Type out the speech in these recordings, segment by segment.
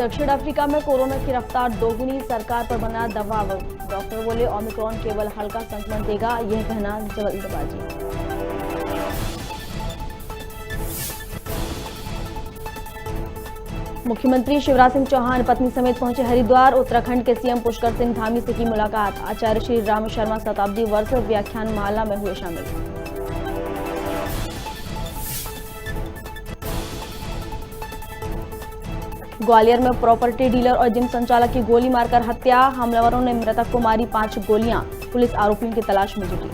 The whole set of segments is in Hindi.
दक्षिण अफ्रीका में कोरोना की रफ्तार दोगुनी, सरकार पर बना दबाव। डॉक्टर बोले ओमिक्रॉन केवल हल्का संक्रमण देगा, यह कहना जल्दबाजी। मुख्यमंत्री शिवराज सिंह चौहान पत्नी समेत पहुंचे हरिद्वार। उत्तराखंड के सीएम पुष्कर सिंह धामी से की मुलाकात। आचार्य श्री राम शर्मा शताब्दी वर्ष व्याख्यान माला में हुए शामिल। ग्वालियर में प्रॉपर्टी डीलर और जिम संचालक की गोली मारकर हत्या। हमलावरों ने मृतक को मारी 5 गोलियां। पुलिस आरोपियों की तलाश में जुटी।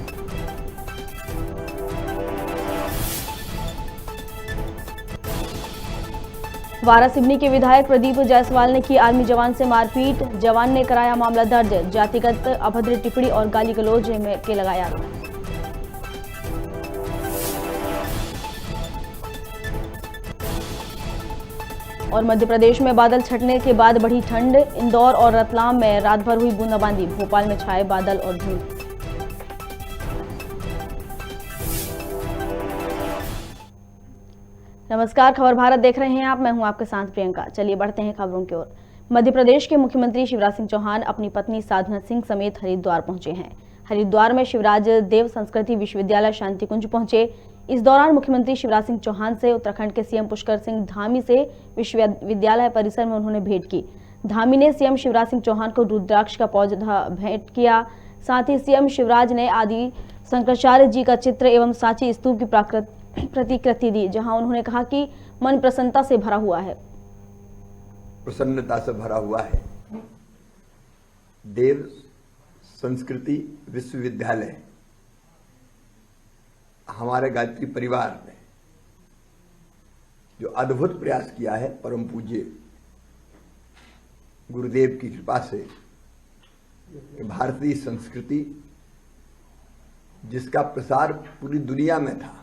वारासिवनी के विधायक प्रदीप जायसवाल ने की आर्मी जवान से मारपीट। जवान ने कराया मामला दर्ज। जातिगत अभद्र टिप्पणी और गाली गलौज के लगाया आरोप। और मध्य प्रदेश में बादल छटने के बाद बढ़ी ठंड। इंदौर और रतलाम में रात भर हुई बूंदाबांदी। भोपाल में छाए बादल और धूप। नमस्कार, खबर भारत देख रहे हैं आप। मैं हूं आपके साथ प्रियंका। चलिए बढ़ते हैं खबरों की ओर। मध्य प्रदेश के मुख्यमंत्री शिवराज सिंह चौहान अपनी पत्नी साधना सिंह समेत हरिद्वार पहुंचे हैं। हरिद्वार में शिवराज देव संस्कृति विश्वविद्यालय शांतिकुंज पहुंचे। इस दौरान मुख्यमंत्री शिवराज सिंह चौहान से उत्तराखंड के सीएम पुष्कर सिंह धामी से विश्वविद्यालय परिसर में उन्होंने भेंट की। धामी ने सीएम शिवराज सिंह चौहान को रुद्राक्ष का पौधा भेंट किया। साथ ही सीएम शिवराज ने आदि शंकराचार्य जी का चित्र एवं सांची स्तूप की प्रतिकृति दी, जहां उन्होंने कहा कि मन प्रसन्नता से भरा हुआ है। प्रसन्नता से भरा हुआ है। देव संस्कृति विश्वविद्यालय हमारे गायत्री परिवार ने जो अद्भुत प्रयास किया है, परम पूज्य गुरुदेव की कृपा से भारतीय संस्कृति जिसका प्रसार पूरी दुनिया में था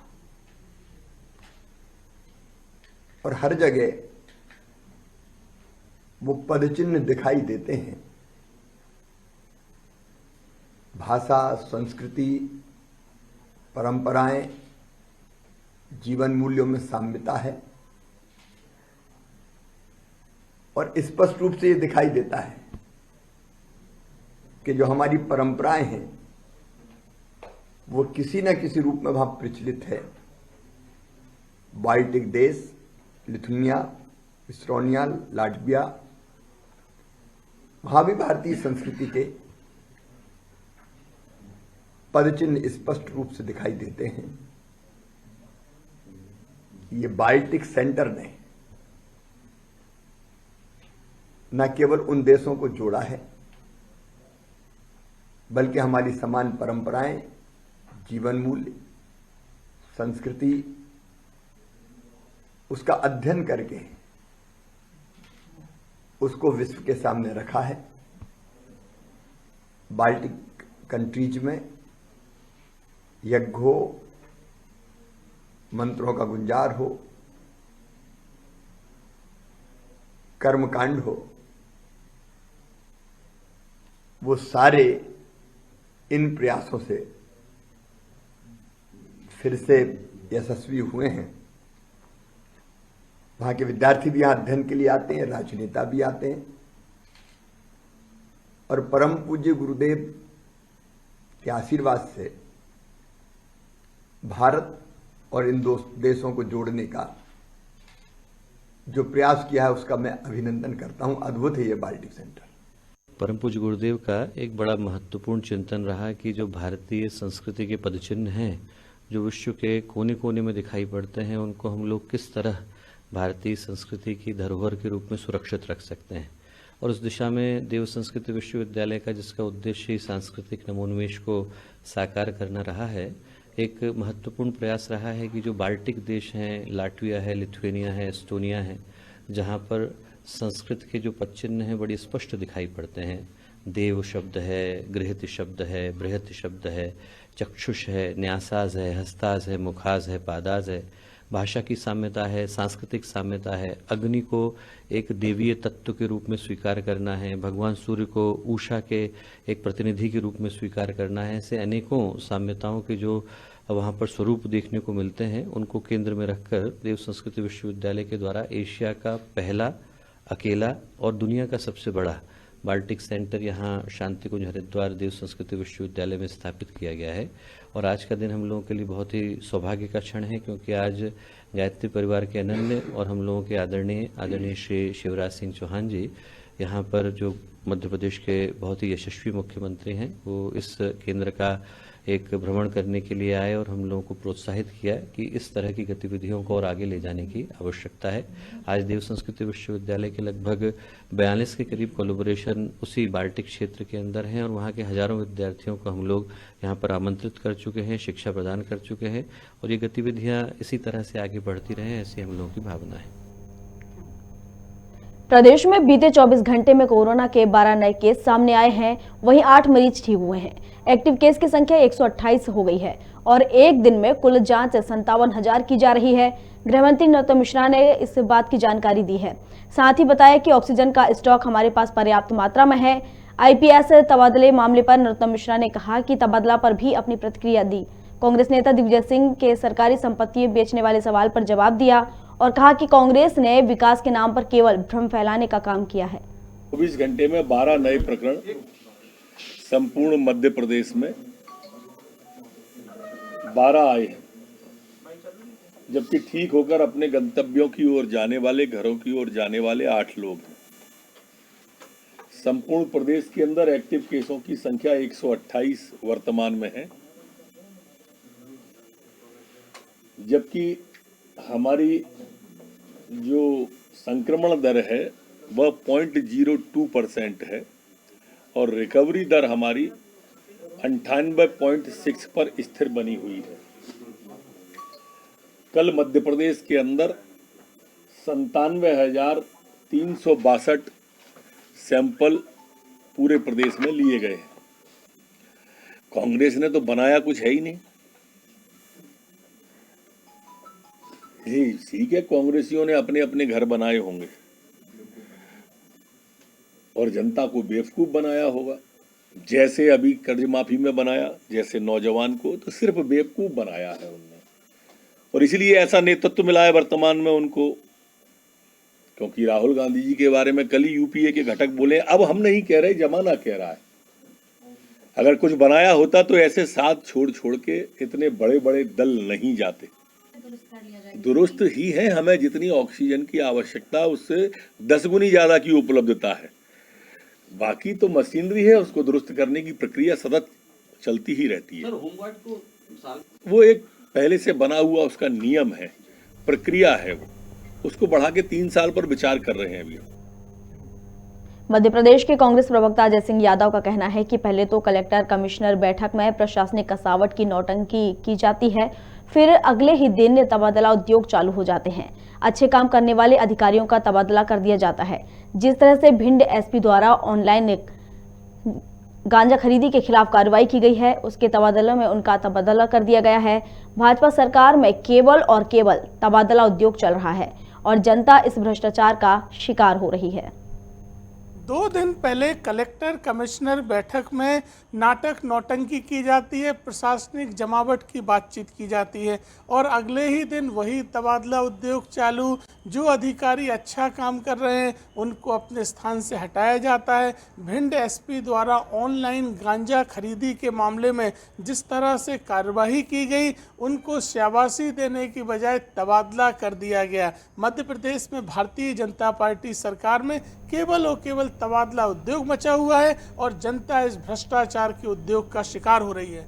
और हर जगह वो पदचिन्ह दिखाई देते हैं। भाषा, संस्कृति, परंपराएं, जीवन मूल्यों में साम्यता है और स्पष्ट रूप से ये दिखाई देता है कि जो हमारी परंपराएं हैं वो किसी न किसी रूप में वहां प्रचलित है। बाल्टिक देश, लिथुनिया, इस्टोनिया, लाटविया, वहां भी भारतीय संस्कृति के पदचिन्ह स्पष्ट रूप से दिखाई देते हैं। ये बाल्टिक सेंटर ने न केवल उन देशों को जोड़ा है बल्कि हमारी समान परंपराएं, जीवन मूल्य, संस्कृति, उसका अध्ययन करके उसको विश्व के सामने रखा है। बाल्टिक कंट्रीज में यज्ञ हो, मंत्रों का गुंजार हो, कर्मकांड हो, वो सारे इन प्रयासों से फिर से यशस्वी हुए हैं। वहां के विद्यार्थी भी यहां अध्ययन के लिए आते हैं, राजनेता भी आते हैं और परम पूज्य गुरुदेव के आशीर्वाद से भारत और इन दो देशों को जोड़ने का जो प्रयास किया है उसका मैं अभिनंदन करता हूं। अद्भुत है ये बाल्टिक सेंटर। परम पूज्य गुरुदेव का एक बड़ा महत्वपूर्ण चिंतन रहा कि जो भारतीय संस्कृति के पदचिन्ह हैं, जो विश्व के कोने कोने में दिखाई पड़ते हैं, उनको हम लोग किस तरह भारतीय संस्कृति की धरोहर के रूप में सुरक्षित रख सकते हैं। और उस दिशा में देव संस्कृति विश्वविद्यालय का, जिसका उद्देश्य ही सांस्कृतिक नवोन्मेष को साकार करना रहा है, एक महत्वपूर्ण प्रयास रहा है कि जो बाल्टिक देश हैं, लाटविया है, लिथुआनिया है, एस्टोनिया है, जहाँ पर संस्कृत के जो पदचिन्ह हैं बड़ी स्पष्ट दिखाई पड़ते हैं। देव शब्द है, गृहति शब्द है, बृहति शब्द है, चक्षुष है, न्यासाज है, हस्ताज है, मुखाज है, पादाज है। भाषा की साम्यता है, सांस्कृतिक साम्यता है। अग्नि को एक देवीय तत्व के रूप में स्वीकार करना है, भगवान सूर्य को उषा के एक प्रतिनिधि के रूप में स्वीकार करना है। ऐसे अनेकों साम्यताओं के जो वहाँ पर स्वरूप देखने को मिलते हैं, उनको केंद्र में रखकर देव संस्कृति विश्वविद्यालय के द्वारा एशिया का पहला अकेला और दुनिया का सबसे बड़ा बाल्टिक सेंटर यहाँ शांति कुंज हरिद्वार देव संस्कृति विश्वविद्यालय में स्थापित किया गया है। और आज का दिन हम लोगों के लिए बहुत ही सौभाग्य का क्षण है, क्योंकि आज गायत्री परिवार के अनन्य और हम लोगों के आदरणीय श्री शिवराज सिंह चौहान जी यहाँ पर, जो मध्य प्रदेश के बहुत ही यशस्वी मुख्यमंत्री हैं, वो इस केंद्र का एक भ्रमण करने के लिए आए और हम लोगों को प्रोत्साहित किया कि इस तरह की गतिविधियों को और आगे ले जाने की आवश्यकता है। आज देव संस्कृति विश्वविद्यालय के लगभग 42 के करीब कोलैबोरेशन उसी बाल्टिक क्षेत्र के अंदर हैं और वहाँ के हजारों विद्यार्थियों को हम लोग यहाँ पर आमंत्रित कर चुके हैं, शिक्षा प्रदान कर चुके हैं और ये गतिविधियाँ इसी तरह से आगे बढ़ती रहें, ऐसी हम लोगों की भावना है। प्रदेश में बीते 24 घंटे में कोरोना के 12 नए केस सामने आए हैं, वहीं 8 मरीज ठीक हुए हैं। एक्टिव केस की संख्या 128 हो गई है और एक दिन में कुल जांच 57,000 की जा रही है। गृहमंत्री नरोत्तम मिश्रा ने इस बात की जानकारी दी है। साथ ही बताया कि ऑक्सीजन का स्टॉक हमारे पास पर्याप्त मात्रा में है। आईपीएस तबादले मामले पर नरोत्तम मिश्रा ने कहा कि तबादला पर भी अपनी प्रतिक्रिया दी। कांग्रेस नेता दिग्विजय सिंह के सरकारी संपत्ति बेचने वाले सवाल पर जवाब दिया और कहा कि कांग्रेस ने विकास के नाम पर केवल भ्रम फैलाने का काम किया है। 24 घंटे में 12 नए प्रकरण संपूर्ण मध्य प्रदेश में 12 आए हैं, जबकि ठीक होकर अपने गंतव्यों की ओर जाने वाले, घरों की ओर जाने वाले 8 लोग हैं। संपूर्ण प्रदेश के अंदर एक्टिव केसों की संख्या 128 वर्तमान में है, जबकि हमारी जो संक्रमण दर है वह 0.02% है और रिकवरी दर हमारी 98.6 पर स्थिर बनी हुई है। कल मध्य प्रदेश के अंदर 97,362 सैंपल पूरे प्रदेश में लिए गए हैं। कांग्रेस ने तो बनाया कुछ है ही नहीं। ठीक है, कांग्रेसियों ने अपने अपने घर बनाए होंगे और जनता को बेवकूफ बनाया होगा, जैसे अभी कर्ज माफी में बनाया, जैसे नौजवान को, तो सिर्फ बेवकूफ बनाया है उन्होंने। और इसलिए ऐसा नेतृत्व मिला है वर्तमान में उनको, क्योंकि राहुल गांधी जी के बारे में कल ही यूपीए के घटक बोले, अब हम नहीं कह रहे, जमाना कह रहा है। अगर कुछ बनाया होता तो ऐसे साथ छोड़ छोड़ के इतने बड़े बड़े दल नहीं जाते। दुरुस्त ही है, हमें जितनी ऑक्सीजन की आवश्यकता उससे 10 गुनी ज्यादा की उपलब्धता है। बाकी तो मशीनरी है, उसको दुरुस्त करने की प्रक्रिया सतत चलती ही रहती है। वो एक पहले से बना हुआ उसका नियम है, प्रक्रिया है, वो उसको बढ़ा के 3 साल पर विचार कर रहे हैं अभी। मध्य प्रदेश के कांग्रेस प्रवक्ता अजय सिंह यादव का कहना है कि पहले तो कलेक्टर कमिश्नर बैठक में प्रशासनिक कसावट की नौटंकी की जाती है, फिर अगले ही दिन तबादला उद्योग चालू हो जाते हैं। अच्छे काम करने वाले अधिकारियों का तबादला कर दिया जाता है। जिस तरह से भिंड एसपी द्वारा ऑनलाइन गांजा खरीदी के खिलाफ कार्रवाई की गई है, उसके तबादले में उनका तबादला कर दिया गया है। भाजपा सरकार में केवल और केवल तबादला उद्योग चल रहा है और जनता इस भ्रष्टाचार का शिकार हो रही है। 2 दिन पहले कलेक्टर कमिश्नर बैठक में नाटक नौटंकी की जाती है, प्रशासनिक जमावट की बातचीत की जाती है और अगले ही दिन वही तबादला उद्योग चालू। जो अधिकारी अच्छा काम कर रहे हैं उनको अपने स्थान से हटाया जाता है। भिंड एसपी द्वारा ऑनलाइन गांजा खरीदी के मामले में जिस तरह से कार्रवाई की गई, उनको शाबाशी देने की बजाय तबादला कर दिया गया। मध्य प्रदेश में भारतीय जनता पार्टी सरकार में केवल और केवल तबादला उद्योग मचा हुआ है और जनता इस भ्रष्टाचार के उद्योग का शिकार हो रही है।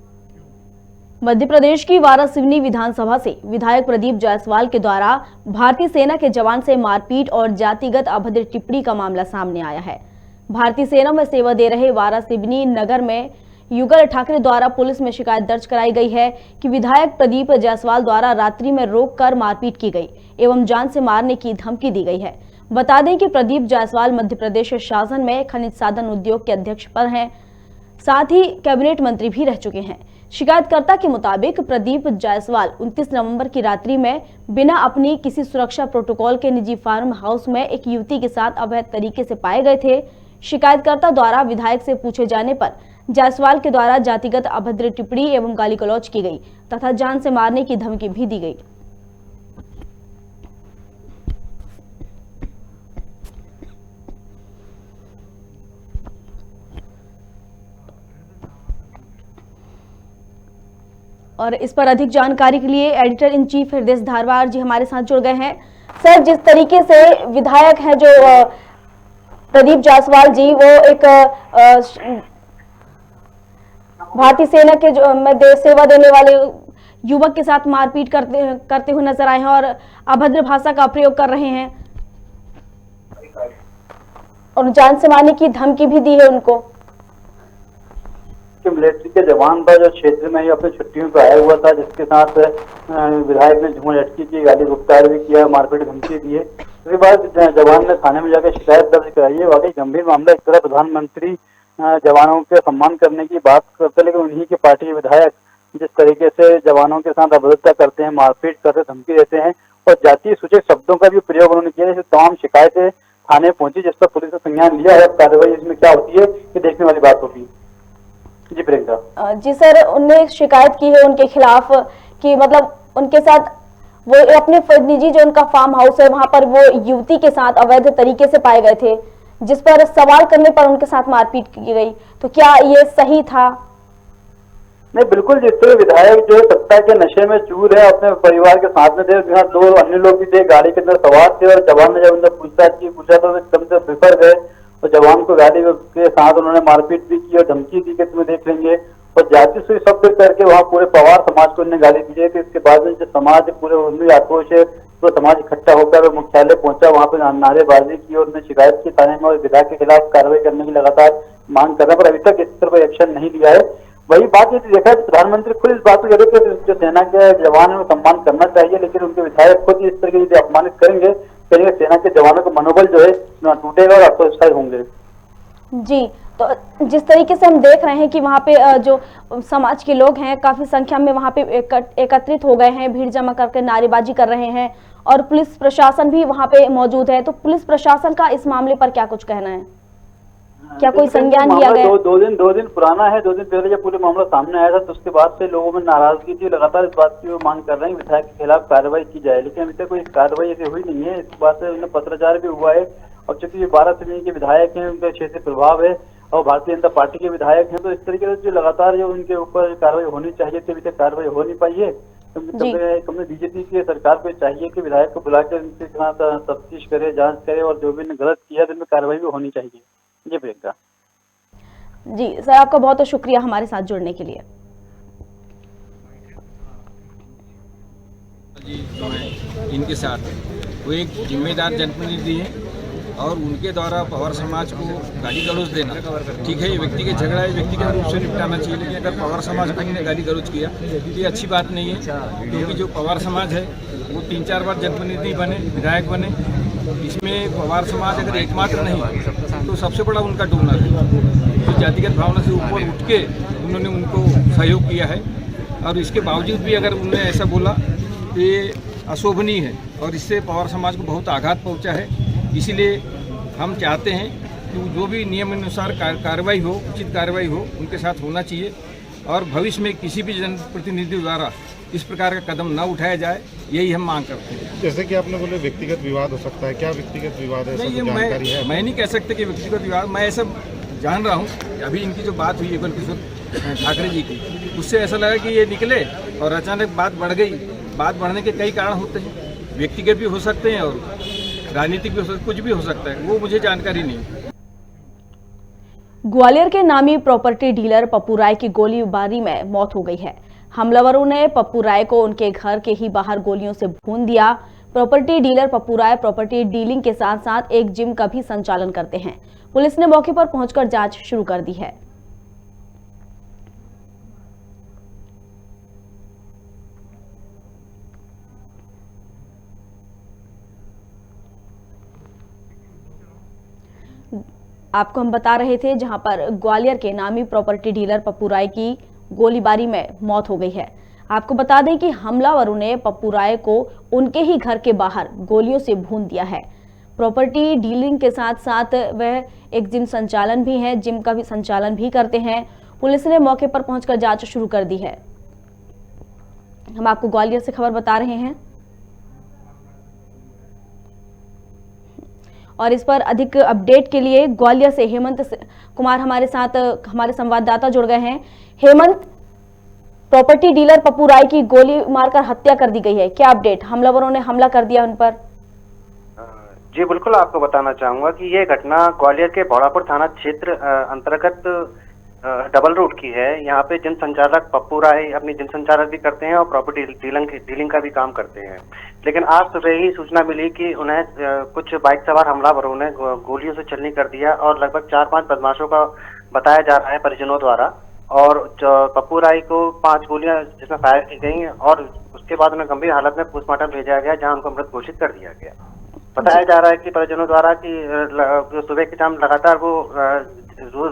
मध्य प्रदेश की वारासिवनी विधानसभा से विधायक प्रदीप जायसवाल के द्वारा भारतीय सेना के जवान से मारपीट और जातिगत अभद्र टिप्पणी का मामला सामने आया है। भारतीय सेना में सेवा दे रहे वारासिवनी नगर में युगल ठाकरे द्वारा पुलिस में शिकायत दर्ज कराई गई है कि विधायक प्रदीप जायसवाल द्वारा रात्रि में रोककर मारपीट की गई एवं जान से मारने की धमकी दी गई है। बता दें कि प्रदीप जायसवाल मध्य प्रदेश शासन में खनिज साधन उद्योग के अध्यक्ष पर हैं, साथ ही कैबिनेट मंत्री भी रह चुके हैं। शिकायतकर्ता के मुताबिक प्रदीप जायसवाल 29 नवंबर की रात्रि में बिना अपनी किसी सुरक्षा प्रोटोकॉल के निजी फार्म हाउस में एक युवती के साथ अवैध तरीके से पाए गए थे। शिकायतकर्ता द्वारा विधायक से पूछे जाने पर जायसवाल के द्वारा जातिगत अभद्र टिप्पणी एवं गाली गलौज की गई तथा जान से मारने की धमकी भी दी गई। और इस पर अधिक जानकारी के लिए एडिटर इन चीफ हृदय धारवाड़ जी हमारे साथ जुड़ गए हैं। सर, जिस तरीके से विधायक हैं जो प्रदीप जायसवाल जी, वो एक भारतीय सेना के जो में देश सेवा देने वाले युवक के साथ मारपीट करते हुए नजर आए हैं और अभद्र भाषा का प्रयोग कर रहे हैं और जान से मारने की धमकी भी दी है उनको। मिलिट्री के जवान था जो क्षेत्र में ही अपनी छुट्टियों पर आया हुआ था, जिसके साथ विधायक ने झूम लटकी की, गाली गुफ्तार भी किया, मारपीट धमकी दी है। उसके बाद जवान ने थाने में जाकर शिकायत दर्ज कराई है। वाकई गंभीर मामला। इस तरह प्रधानमंत्री जवानों के सम्मान करने की बात करते, लेकिन उन्हीं की पार्टी के विधायक जिस तरीके से जवानों के साथ अभद्रता करते हैं, मारपीट करते, धमकी देते हैं और जातीय सूचक शब्दों का भी प्रयोग उन्होंने किया। जैसे तमाम शिकायतें थाने पहुंची, जिस पर पुलिस ने संज्ञान लिया है। कार्रवाई इसमें क्या होती है ये देखने वाली बात होगी। जी प्रियंका। जी सर, उनने शिकायत की है उनके खिलाफ कि मतलब उनके साथ वो अपने निजी जो उनका फार्म हाउस है वहां पर वो युवती के साथ अवैध तरीके से पाए गए थे, जिस पर सवाल करने पर उनके साथ मारपीट की गई। तो क्या ये सही था? नहीं, बिल्कुल। जिस तरह विधायक जो सत्ता के नशे में चूर है, अपने परिवार के साथ में थे, यहाँ दो अन्य लोग भी थे, गाड़ी के अंदर सवार थे और जवान ने जब उनसे पूछताछ की, पूछा तो एकदम से बिफर गए और जवान को गाड़ी के साथ उन्होंने मारपीट भी की और धमकी दी कि तुम्हें देख लेंगे और जाति से शब्द करके वहाँ पूरे पवार समाज को उन्होंने गाली दी है। तो इसके बाद में जो समाज पूरे उन्हें आक्रोश है, तो समाज इकट्ठा होकर मुख्यालय पहुंचा, वहाँ पे नारेबाजी की और उन्होंने शिकायत की थाने में और विधायक के खिलाफ कार्रवाई करने की लगातार मांग कर रहे हैं, पर अभी तक इस तरह कोई एक्शन नहीं लिया है। वही बात ये देखा है प्रधानमंत्री खुद इस बात को जरूर कि जो सेना के जवान है सम्मान करना चाहिए, लेकिन उनके विधायक खुद इस तरह यदि अपमानित करेंगे तो सेना के जवानों का मनोबल जो है टूटेगा और आत्मविश्वास होंगे। जी, तो जिस तरीके से हम देख रहे हैं कि वहाँ पे जो समाज के लोग हैं काफी संख्या में वहाँ पे एकत्रित हो गए हैं, भीड़ जमा करके नारेबाजी कर रहे हैं और पुलिस प्रशासन भी वहाँ पे मौजूद है। तो पुलिस प्रशासन का इस मामले पर क्या कुछ कहना है? क्या कोई संज्ञान लिया गया? दो दिन पुराना है। 2 दिन पहले जब पूरे मामला सामने आया था तो उसके बाद से लोगों में नाराजगी थी। लगातार इस बात की वो मांग कर रहे हैं विधायक के खिलाफ कार्रवाई की जाए, लेकिन अभी तक कोई कार्रवाई ऐसी हुई नहीं है। इस बात से उन्हें पत्राचार भी हुआ है और चूंकि ये 12 श्रेणी के विधायक हैं, उनका क्षेत्रीय प्रभाव है और भारतीय जनता पार्टी के विधायक हैं, तो इस तरीके से जो लगातार जो उनके ऊपर कार्रवाई होनी चाहिए थी, अभी तक कार्रवाई हो नहीं पाई है। बीजेपी की सरकार को चाहिए कि विधायक को बुलाकर उनके साथ तफ्तीश करे, जांच करे और जो भी गलत किया तो उनमें कार्रवाई भी होनी चाहिए। जी प्रियंका। जी सर, आपका बहुत बहुत शुक्रिया हमारे साथ जुड़ने के लिए। जी, इनके साथ वो एक जिम्मेदार जनप्रतिनिधि है और उनके द्वारा पवार समाज को गाली गलौज देना ठीक है, ये व्यक्तिगत झगड़ा है, व्यक्तिगत रूप से निपटाना चाहिए, लेकिन अगर पवार समाज को इन्होंने गाली गलौज किया ये अच्छी बात नहीं है, क्योंकि जो पवार समाज है वो 3-4 बार जनप्रतिनिधि बने, विधायक बने। इसमें पवार समाज अगर एकमात्र नहीं तो सबसे बड़ा उनका डोनर है। तो जातिगत भावना से ऊपर उठ के उन्होंने उनको सहयोग किया है और इसके बावजूद भी अगर उन्होंने ऐसा बोला तो ये अशोभनीय है और इससे पवार समाज को बहुत आघात पहुंचा है। इसीलिए हम चाहते हैं कि जो भी नियमानुसार कार्रवाई हो, उचित कार्रवाई हो, उनके साथ होना चाहिए और भविष्य में किसी भी जनप्रतिनिधि द्वारा इस प्रकार का कदम न उठाया जाए, यही हम मांग करते हैं। जैसे कि आपने बोले व्यक्तिगत विवाद हो सकता है, क्या व्यक्तिगत विवाद है? नहीं, मैं नहीं कह सकता कि व्यक्तिगत विवाद, मैं ऐसा जान रहा हूँ। अभी इनकी जो बात हुई है किशोर ठाकरे जी की, उससे ऐसा लगा कि ये निकले और अचानक बात बढ़ गई। बात बढ़ने के कई कारण होते हैं, व्यक्तिगत भी हो सकते हैं और राजनीतिक भी हो सकता है, कुछ भी हो सकता है, वो मुझे जानकारी नहीं। ग्वालियर के नामी प्रॉपर्टी डीलर पप्पू राय की गोलीबारी में मौत हो गई है। हमलावरों ने पप्पू राय को उनके घर के ही बाहर गोलियों से भून दिया। प्रॉपर्टी डीलर पप्पू राय प्रॉपर्टी डीलिंग के साथ साथ एक जिम का भी संचालन करते हैं। पुलिस ने मौके पर पहुंचकर जांच शुरू कर दी है। आपको हम बता रहे थे जहां पर ग्वालियर के नामी प्रॉपर्टी डीलर पप्पू राय की गोलीबारी में मौत हो गई है। आपको बता दें कि हमलावरों ने पप्पू राय को उनके ही घर के बाहर गोलियों से भून दिया है। प्रॉपर्टी डीलिंग के साथ साथ वह एक जिम संचालन भी है, जिम का भी संचालन भी करते हैं। पुलिस ने मौके पर पहुंचकर जांच शुरू कर दी है। हम आपको ग्वालियर से खबर बता रहे हैं और इस पर अधिक अपडेट के लिए ग्वालियर से हेमंत कुमार हमारे साथ हमारे संवाददाता जुड़ गए हैं। हेमंत, प्रॉपर्टी डीलर पप्पू राय की गोली मारकर हत्या कर दी गई है, क्या अपडेट? हमलावरों ने हमला कर दिया उन पर। जी बिल्कुल, आपको बताना चाहूंगा कि ये घटना ग्वालियर के बौड़ापुर थाना क्षेत्र अंतर्गत डबल रोड की है। यहाँ पे जनसंचालक पप्पू राय अपनी जनसंचालक भी करते हैं और प्रॉपर्टी डीलिंग का भी काम करते हैं। लेकिन आज सुबह ही सूचना मिली कि उन्हें कुछ बाइक सवार हमलावरों ने गोलियों से छलनी कर दिया और लगभग 4-5 बदमाशों का बताया जा रहा है परिजनों द्वारा। और पप्पू राय को 5 गोलियां जिसमें फायर की गई और उसके बाद उन्हें गंभीर हालत में पोस्टमार्टम भेजा गया, जहां उनको मृत घोषित कर दिया गया। बताया जा रहा है कि परिजनों द्वारा कि सुबह के शाम लगातार वो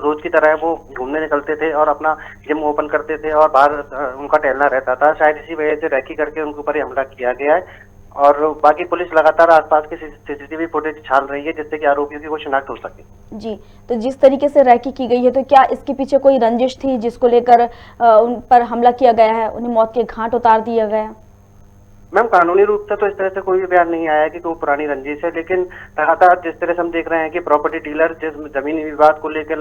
रोज की तरह वो घूमने निकलते थे और अपना जिम ओपन करते थे और बाहर उनका टहलना रहता था। शायद इसी वजह से रैकी करके उनके ऊपर हमला किया गया है। और बाकी पुलिस लगातार आसपास की सीसीटीवी फुटेज छान रही है, जिससे कि आरोपियों की वो शिनाख्त हो सके। जी, तो जिस तरीके से रैकी की गई है, तो क्या इसके पीछे कोई रंजिश थी जिसको लेकर उन पर हमला किया गया है, उन्हें मौत के घाट उतार दिया गया? मैम, कानूनी रूप से तो इस तरह से कोई भी बयान नहीं आया कि कोई पुरानी रंजिश है, लेकिन लगातार जिस तरह से हम देख रहे हैं कि प्रॉपर्टी डीलर जिस जमीनी विवाद को लेकर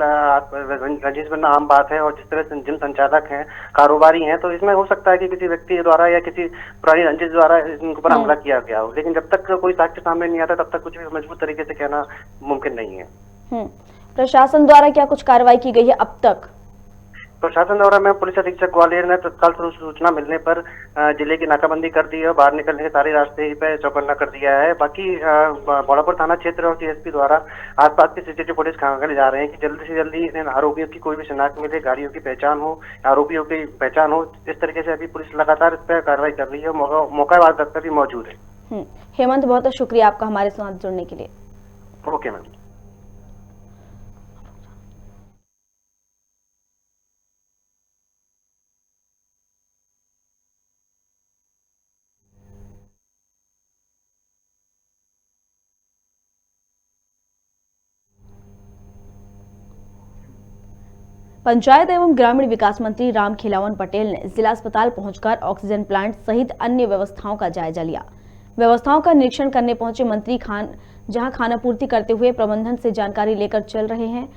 रंजिश बनना आम बात है और जिस तरह से जिन संचालक हैं, कारोबारी हैं, तो इसमें हो सकता है कि किसी व्यक्ति द्वारा या किसी पुरानी रंजिश द्वारा इनके ऊपर हमला किया गया हो। लेकिन जब तक कोई साक्ष्य सामने नहीं आता तब तक कुछ भी मजबूत तरीके से कहना मुमकिन नहीं है। प्रशासन द्वारा क्या कुछ कार्रवाई की गई है अब तक? प्रशासन द्वारा में पुलिस अधीक्षक ग्वालियर ने तत्काल सूचना मिलने पर जिले की नाकाबंदी कर दी है और बाहर निकलने के सारे रास्ते ही पे चौकन्ना कर दिया है। बाकी बौड़ापुर थाना क्षेत्र और सीएसपी द्वारा आसपास की सीसीटीवी फुटेज खंगाले जा रहे हैं कि जल्दी से जल्दी इन आरोपियों की कोई भी शिनाख्त मिले, गाड़ियों की पहचान हो, आरोपियों की पहचान हो। इस तरीके से अभी पुलिस लगातार इस पर कार्रवाई कर रही है। मौकावार दस्ता भी मौजूद है। हेमंत, बहुत बहुत शुक्रिया आपका हमारे साथ जुड़ने के लिए। Okay ma'am. पंचायत एवं ग्रामीण विकास मंत्री रामखेलावन पटेल ने जिला अस्पताल पहुंचकर ऑक्सीजन प्लांट सहित अन्य व्यवस्थाओं का जायजा लिया। व्यवस्थाओं का निरीक्षण करने पहुंचे मंत्री जहां खानापूर्ति करते हुए प्रबंधन से जानकारी लेकर चल रहे हैं।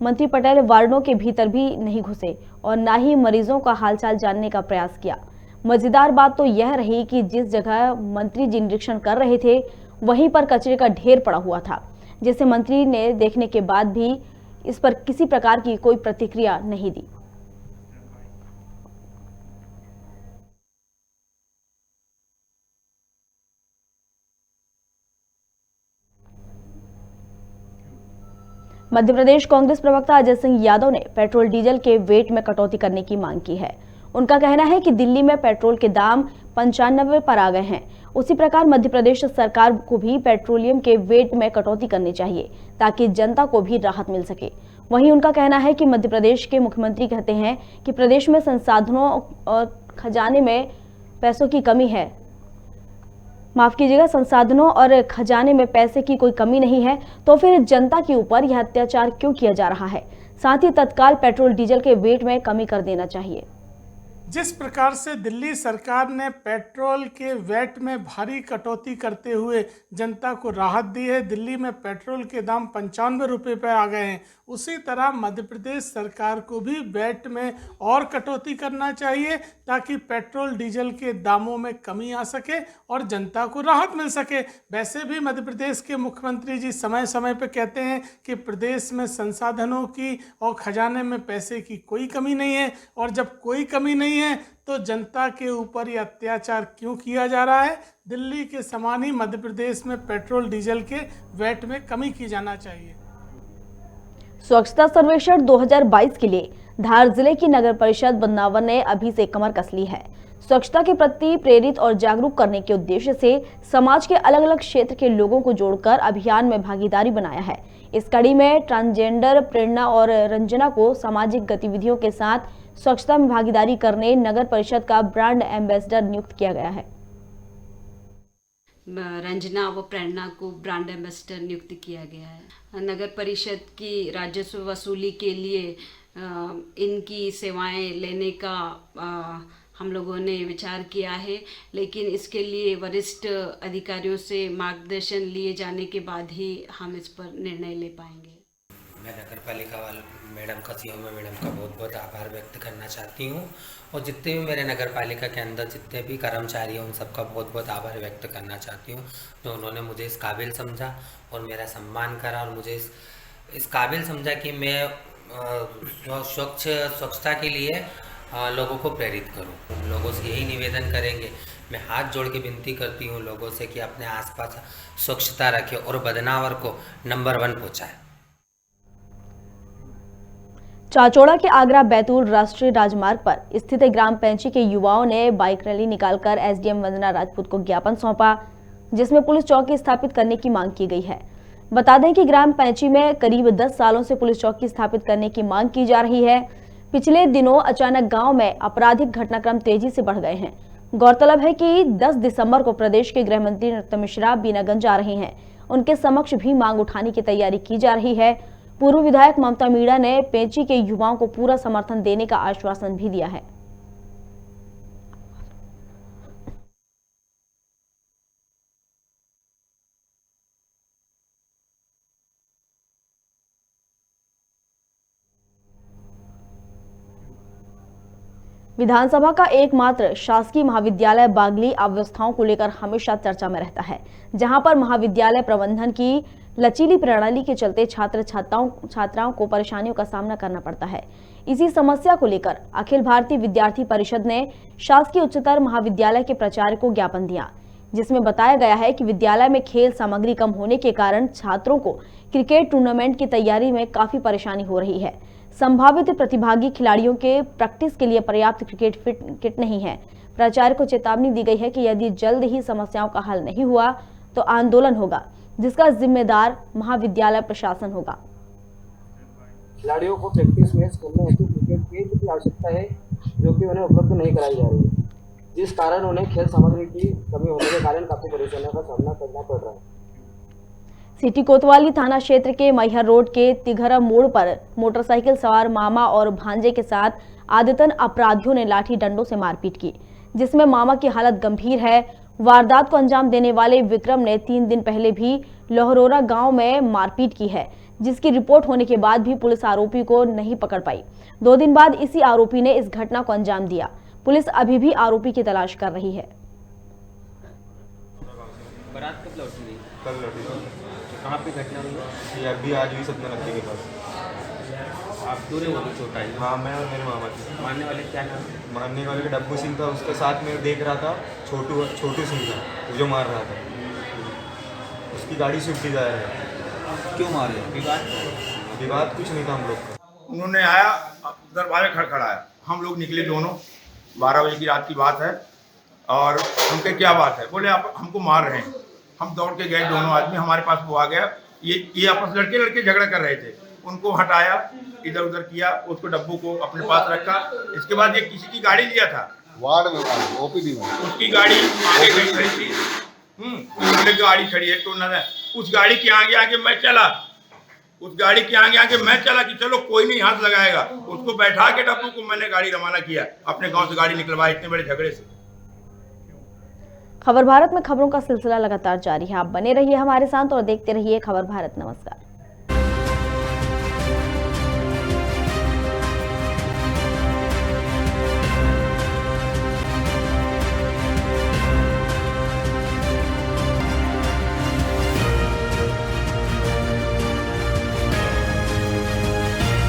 मंत्री पटेल वार्डों के भीतर भी नहीं घुसे और न ही मरीजों का हालचाल जानने का प्रयास किया। मजेदार बात तो यह रही कि जिस जगह मंत्री जी निरीक्षण कर रहे थे वहीं पर कचरे का ढेर पड़ा हुआ था, जिसे मंत्री ने देखने के बाद भी इस पर किसी प्रकार की कोई प्रतिक्रिया नहीं दी। मध्य प्रदेश कांग्रेस प्रवक्ता अजय सिंह यादव ने पेट्रोल डीजल के वेट में कटौती करने की मांग की है। उनका कहना है कि दिल्ली में पेट्रोल के दाम 95 पर आ गए हैं। उसी प्रकार मध्य प्रदेश सरकार को भी पेट्रोलियम के वेट में कटौती करनी चाहिए ताकि जनता को भी राहत मिल सके। वहीं उनका कहना है कि मध्य प्रदेश के मुख्यमंत्री कहते हैं कि प्रदेश में संसाधनों और खजाने में पैसों की कमी है। माफ कीजिएगा, संसाधनों और खजाने में पैसे की कोई कमी नहीं है, तो फिर जनता के ऊपर यह अत्याचार क्यों किया जा रहा है? साथ ही तत्काल पेट्रोल डीजल के वेट में कमी कर देना चाहिए। जिस प्रकार से दिल्ली सरकार ने पेट्रोल के वैट में भारी कटौती करते हुए जनता को राहत दी है, दिल्ली में पेट्रोल के दाम 95 रुपये पर आ गए हैं, उसी तरह मध्य प्रदेश सरकार को भी वैट में और कटौती करना चाहिए ताकि पेट्रोल डीजल के दामों में कमी आ सके और जनता को राहत मिल सके। वैसे भी मध्य प्रदेश के मुख्यमंत्री जी समय समय पर कहते हैं कि प्रदेश में संसाधनों की और खजाने में पैसे की कोई कमी नहीं है, और जब कोई कमी नहीं है तो जनता के ऊपर ये अत्याचार क्यों किया जा रहा है? दिल्ली के समान ही मध्य प्रदेश में पेट्रोल डीजल के वैट में कमी की जाना चाहिए। स्वच्छता सर्वेक्षण 2022 के लिए धार जिले की नगर परिषद बदनावर ने अभी से कमर कस ली है। स्वच्छता के प्रति प्रेरित और जागरूक करने के उद्देश्य से समाज के अलग अलग क्षेत्र के लोगों को जोड़कर अभियान में भागीदारी बनाया है। इस कड़ी में ट्रांसजेंडर प्रेरणा और रंजना को सामाजिक गतिविधियों के साथ स्वच्छता में भागीदारी करने नगर परिषद का ब्रांड एम्बेसडर नियुक्त किया गया है। रंजना व प्रेरणा को ब्रांड एम्बेसडर नियुक्त किया गया है। नगर परिषद की राजस्व वसूली के लिए इनकी सेवाएं लेने का हम लोगों ने विचार किया है, लेकिन इसके लिए वरिष्ठ अधिकारियों से मार्गदर्शन लिए जाने के बाद ही हम इस पर निर्णय ले पाएंगे। मैं नगर पालिका वाले मैडम का सीओ मैडम का बहुत बहुत आभार व्यक्त करना चाहती हूँ और जितने भी मेरे नगर पालिका के अंदर जितने भी कर्मचारी हैं उन सबका बहुत बहुत आभार व्यक्त करना चाहती हूँ जो उन्होंने मुझे इस काबिल समझा और मेरा सम्मान करा और मुझे इस काबिल समझा कि मैं स्वच्छता के लिए लोगों को प्रेरित करूं। लोगों से यही निवेदन करेंगे, मैं हाथ जोड़ के विनती करती हूं लोगों से कि अपने आसपास स्वच्छता रखें और बदनावर को नंबर 1 पहुंचाएं। चाचौड़ा के आगरा बैतूल राष्ट्रीय राजमार्ग पर स्थित ग्राम पैंची के युवाओं ने बाइक रैली निकालकर एसडीएम वंदना राजपूत को ज्ञापन सौंपा, जिसमें पुलिस चौकी स्थापित करने की मांग की गई है। बता दें कि ग्राम पैंची में करीब 10 सालों से पुलिस चौकी स्थापित करने की मांग की जा रही है। पिछले दिनों अचानक गांव में आपराधिक घटनाक्रम तेजी से बढ़ गए हैं। गौरतलब है कि 10 दिसंबर को प्रदेश के गृह मंत्री नरोत्तम मिश्रा बीनागंज जा रहे हैं। उनके समक्ष भी मांग उठाने की तैयारी की जा रही है। पूर्व विधायक ममता मीणा ने पैंची के युवाओं को पूरा समर्थन देने का आश्वासन भी दिया है। विधानसभा का एकमात्र शासकीय महाविद्यालय बागली अव्यवस्थाओं को लेकर हमेशा चर्चा में रहता है, जहां पर महाविद्यालय प्रबंधन की लचीली प्रणाली के चलते छात्राओं को परेशानियों का सामना करना पड़ता है। इसी समस्या को लेकर अखिल भारतीय विद्यार्थी परिषद ने शासकीय उच्चतर महाविद्यालय के प्राचार्य को ज्ञापन दिया, जिसमें बताया गया है कि विद्यालय में खेल सामग्री कम होने के कारण छात्रों को क्रिकेट टूर्नामेंट की तैयारी में काफी परेशानी हो रही है। संभावित प्रतिभागी खिलाड़ियों के प्रैक्टिस के लिए पर्याप्त क्रिकेट किट नहीं है। प्राचार्य को चेतावनी दी गई है कि यदि जल्द ही समस्याओं का हल नहीं हुआ तो आंदोलन होगा, जिसका जिम्मेदार महाविद्यालय प्रशासन होगा। खिलाड़ियों को प्रैक्टिस मैच करने हेतु क्रिकेट की आवश्यकता है, जो कि उन्हें उपलब्ध नहीं कराई जा रही है, जिस कारण उन्हें खेल सामग्री की कमी होने के कारण काफी परेशानियों का सामना करना पड़ रहा है। सिटी कोतवाली थाना क्षेत्र के मैहर रोड के तिघरा मोड़ पर मोटरसाइकिल सवार मामा और भांजे के साथ आदतन अपराधियों ने लाठी डंडों से मारपीट की, जिसमें मामा की हालत गंभीर है। वारदात को अंजाम देने वाले विक्रम ने 3 दिन पहले भी लोहरोरा गांव में मारपीट की है, जिसकी रिपोर्ट होने के बाद भी पुलिस आरोपी को नहीं पकड़ पाई। 2 दिन बाद इसी आरोपी ने इस घटना को अंजाम दिया। पुलिस अभी भी आरोपी की तलाश कर रही है। बारात कब लौटी गई? कल लौटी थी। कहाँ पे घटना हुई? ये अभी आज हुई सतना नदी के पास। आप दूर हो गई चोट आई? हाँ, मैं और मेरे मामा थे। मारने वाले क्या नाम? मारने वाले का डब्बू सिंह था, उसके साथ में देख रहा था छोटू सिंह था जो मार रहा था। उसकी गाड़ी स्विफ्ट डिजायर है। क्यों मारे? विवाद कुछ नहीं था हम लोग का। उन्होंने आया, दरवाजे खड़खड़ाया, हम लोग निकले दोनों। 12 बजे की रात की बात है और उनके क्या बात है, बोले आप हमको मार रहे हैं। हम दौड़ के गए, दोनों आदमी हमारे पास वो आ गया। ये आपस लड़के झगड़ा कर रहे थे, उनको हटाया, इधर उधर किया, उसको डब्बू को अपने पास रखा। इसके बाद ये किसी की गाड़ी लिया था वार्ड में, ओपीडी में, उसकी गाड़ी आगे खड़ी थी। उन्होंने गाड़ी खड़ी है तो न, उस गाड़ी के आगे मैं चला, उस गाड़ी के आगे मैं चला कि चलो कोई नहीं हाथ लगाएगा। उसको बैठा के डब्बू को मैंने गाड़ी रवाना किया, अपने गांव से गाड़ी निकलवाई इतने बड़े झगड़े से। खबर भारत में खबरों का सिलसिला लगातार जारी है। आप बने रहिए हमारे साथ और देखते रहिए खबर भारत। नमस्कार।